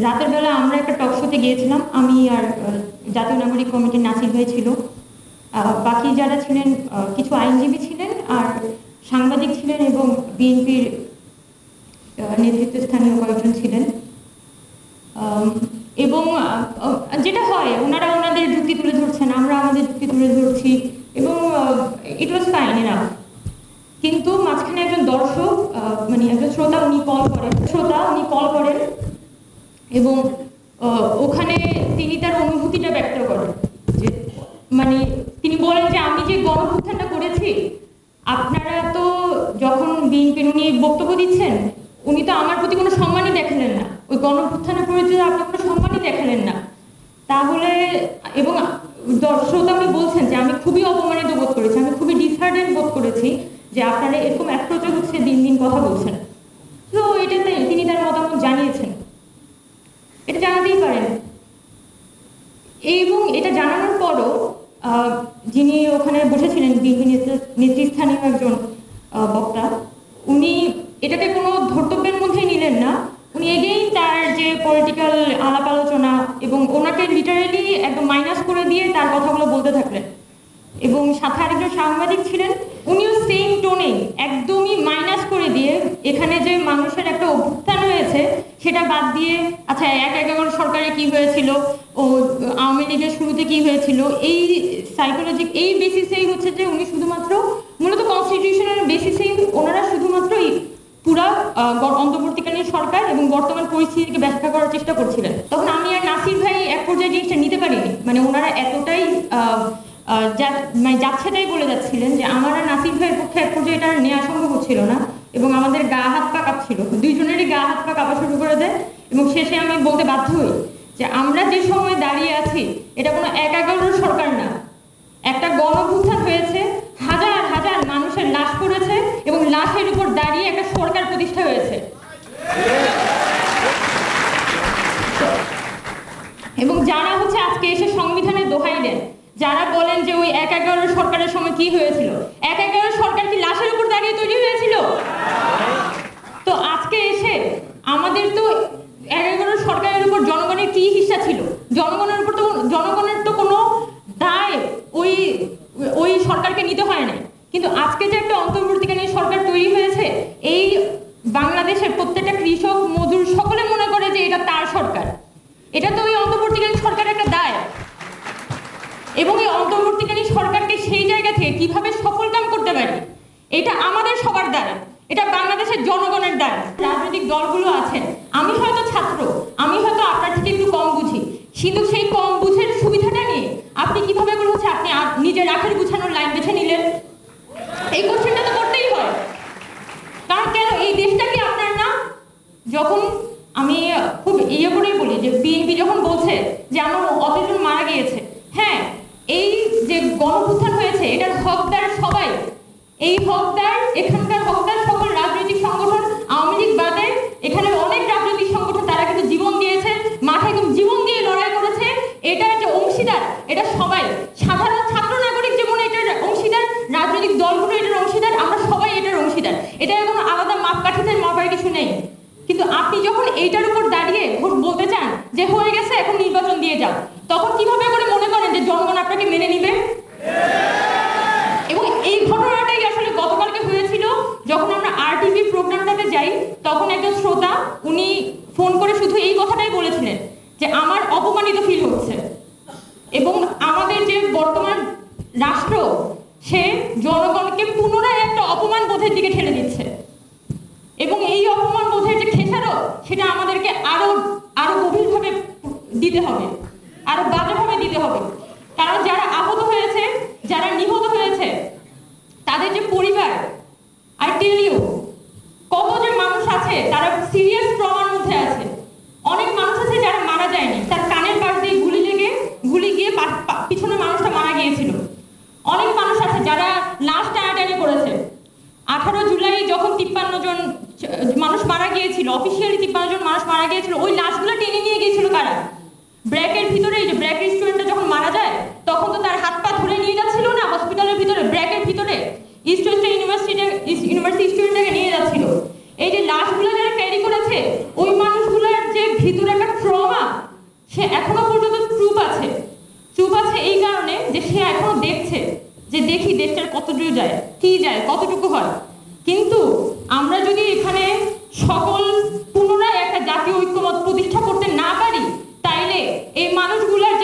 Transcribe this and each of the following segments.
রাতের বেলা আমরা একটা টক শোতে গিয়েছিলাম, আমি আর জাতীয় নাগরিক কমিটির নাসির ভাই ছিল, বাকি যারা ছিলেন কিছু আইনজীবী ছিলেন আর সাংবাদিক ছিলেন এবং বিএনপির নেতৃত্বস্থানীয় কয়েকজন ছিলেন। এবং যেটা হয়, ওনারা ওনাদের যুক্তি তুলে ধরছেন, আমরা আমাদের যুক্তি তুলে ধরছি এবং ইট ওয়াজ ফাইন এনাফ। কিন্তু মাঝখানে একজন দর্শক, মানে একজন শ্রোতা, উনি কল করেন এবং ওখানে তিনি তার অনুভূতিটা ব্যক্ত করেন। যে মানে তিনি বলেন যে আমি যে গণঅভ্যুত্থানটা করেছি, আপনারা তো যখন বিএনপির উনি বক্তব্য দিচ্ছেন, উনি তো আমার প্রতি কোনো সম্মানই দেখালেন না, ওই গণঅভ্যুত্থানের প্রতি আপনি কোনো সম্মানই দেখালেন না। তাহলে এবং শ্রোতা উনি বলছেন যে আমি খুবই অপমানিত বোধ করেছি, আমি খুবই ডিসহার্টেড বোধ করেছি যে আপনারা এরকম অ্যাপ্রোচে হচ্ছে দিন দিন কথা বলছেন। তো এটাতে তিনি তার মতামত জানিয়েছেন, এটা জানাতেই পারেন। এবং এটা জানানোর পরও যিনি ওখানে বসেছিলেন বিএনপি নেতৃস্থানীয় একজন বক্তা, উনি এটাকে কোনো ধর্তব্যের মধ্যে নিলেন না। উনি এগেইন তার যে পলিটিক্যাল আলাপ আলোচনা এবং ওনাকে লিটারেলি একদম মাইনাস করে দিয়ে তার কথাগুলো বলতে থাকলেন। এবং সাথে আরেকজন সাংবাদিক ছিলেন, উনিও সেম টোনে একদমই মাইনাস করে দিয়ে এখানে যে মানুষের একটা অভ্যুত্থান হয়েছে সেটা বাদ দিয়ে, আচ্ছা ১/১১ সরকারে কি হয়েছিল, ও আওয়ামী লীগের শুরুতে কি হয়েছিল, এই সাইকোলজিক এই বেসিসেই হচ্ছে যে উনি শুধুমাত্র মূলত কনস্টিটিউশনের বেসিসেই ওনারা শুধুমাত্র পুরা অন্তর্বর্তীকালীন সরকার এবং বর্তমান পরিস্থিতিকে ব্যাখ্যা করার চেষ্টা করছিলেন। তখন আমি আর নাসির ভাই এক পর্যায়ে জিনিসটা নিতে পারিনি, মানে ওনারা এতটাই মানে যাচ্ছেটাই বলে যাচ্ছিলেন যে আমার আর নাসির ভাইয়ের পক্ষে এক পর্যায়ে এটা নেওয়া সম্ভব হচ্ছিল না এবং আমাদের গা হাত পা কাঁপছিল, দুইজনেরই গা হাত পা কাঁপা শুরু করে দেয়। এবং শেষে আমি বলতে বাধ্য হই যে আমরা যে সময় দাঁড়িয়ে আছি এটা কোনো ১/১১ সরকার না, একটা গণঅভ্যুত্থান হয়েছে, হাজার হাজার মানুষের লাশ পড়েছে এবং লাশের উপর দাঁড়িয়ে একটা সরকার প্রতিষ্ঠা হয়েছে। এবং যারা হচ্ছে আজকে এসে সংবিধানের দোহাই দেন, যারা বলেন যে ওই ১/১১ সরকারের সময় কি হয়েছিল, ১/১১ সরকার কি লাশের উপর দাঁড়িয়ে তৈরি হয়েছিল? তো আজকে এসে আমাদের তো ১/১১ সরকারের উপর জনগণের কি হিস্সা ছিল, জনগণের তো কোনো দায় ওই সরকারকে নিতে হয় না। কিন্তু আজকে যে একটা অন্তর্বর্তীকালীন সরকার তৈরি হয়েছে, এই বাংলাদেশের প্রত্যেকটা কৃষক মজুর সকলে মনে করে যে এটা তার সরকার, এটা তো ওই অন্তর্বর্তীকালীন সরকারের একটা দায়। এবং এই অন্তর্বর্তীকালীন সরকারকে সেই জায়গা থেকে কিভাবে সফল কাম করতে পারি, এটা আমাদের সবার দায়, এটা বাংলাদেশের জনগণের দায়। রাজনৈতিক দলগুলো আছেন, আমি হয়তো ছাত্র, আমি হয়তো আপনার থেকে একটু কম বুঝি, কিন্তু সেই কম বুঝের সুবিধাটা নিয়ে আপনি কিভাবে করে হচ্ছে আপনি নিজের আখের গুছানোর লাইন বেছে নিলেন, এই কোশ্চেনটা তো করতেই হয়। কারণ কেন এই দেশটা কি আপনার না? যখন আমি খুব করেই বলি যে বিএনপি যখন বলছে যে আমার অতজন মারা গিয়েছে, হ্যাঁ, এই যে গণঅভ্যুত্থান হয়েছে এটার হকদার সবাই, এই হকদার এখানকার হকদার সকল রাজনৈতিক সংগঠন, আওয়ামী লীগ বাদে এখানে অনেক রাজনৈতিক সংগঠন, তারা কিন্তু জীবন দিয়েছে, মাঠে একদম জীবন দিয়ে লড়াই করেছে। এটার যে অংশীদার এটা সবাই, সাধারণ ছাত্র নাগরিক যেমন এটার অংশীদার, রাজনৈতিক দলগুলো এটার অংশীদার, আমরা সবাই এটার অংশীদার, এটার কোনো আলাদা মাপকাঠিতে মাপার কিছু নেই। কিন্তু আপনি যখন এইটার উপর দাঁড়িয়ে বলতে চান যে হয়ে গেছে এখন নির্বাচন দিয়ে যাও, তখন কিভাবে করে মনে করেন যে জনগণ আপনাকে মেনে নিবে? এবং এই ঘটনাটাই আসলে গতকালকে হয়েছিল, যখন আমরা RTV প্রোগ্রামটাতে যাই, তখন একজন শ্রোতা উনি ফোন করে শুধু এই কথাটাই বলেছিলেন যে আমার অপমানিত ফিল হচ্ছে। এবং আমাদের যে বর্তমান রাষ্ট্র, সে জনগণকে পুনরায় একটা অপমান বোধের দিকে ঠেলে দিচ্ছে এবং এই অপমান বোধের যে খেসারত, সেটা আমাদেরকে আরো গভীরভাবে দিতে হবে, আরো বাজেভাবে দিতে হবে। কারণ যারা আহত হয়েছে, যারা নিহত হয়েছে, তাদের যে পরিবার, আই টেল ইউ, কত যে মানুষ আছে তারা সিরিয়াস ট্রমার মধ্যে আছে। অনেক মানুষ আছে যারা মারা যায়নি, তার কানের পাশ দিয়ে গুলি গিয়ে পিছনে মানুষটা মারা গিয়েছিল। অনেক মানুষ আছে যারা লাশ টানাটানি করেছে। 18 জুলাই যখন 53 জন মানুষ মারা গিয়েছিল, অফিসিয়ালি 53 জন মানুষ মারা গিয়েছিল, ওই লাশগুলো টেনে নিয়ে গিয়েছিল কারা? ব্র্যাকের ভিতরে, এই যে ব্র্যাক রেস্টুরেন্টটা যখন মারা যায়, তখন তো তার হাত পা ধরে নিয়ে যাচ্ছিল না হসপিটালের ভিতরে, ব্র্যাকের ভিতরে ইস্ট ওয়েস্টার্ন ইউনিভার্সিটি স্টুডেন্টটাকে নিয়ে যাচ্ছিল। এই যে লাশগুলো যারা ক্যারি করেছে, ওই সে এখনো পর্যন্ত চুপ আছে। চুপ আছে এই কারণে যে সে এখনো দেখছে যে দেখি দেশটার কতটুকু যায়, কি যায়, কতটুকু হয়। কিন্তু আমরা যদি এখানে সকল পুনরায় একটা জাতীয় ঐক্যমত প্রতিষ্ঠা করতে না পারি, তাইলে এই মানুষগুলার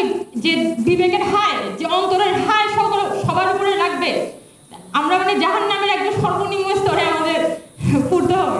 যে বিবেকের হায়, যে অন্তরের হায় সবার উপরে লাগবে। আমরা মানে জাহান্নামের একদম সর্বনিম্ন স্তরে আমাদের পড়তে হবে।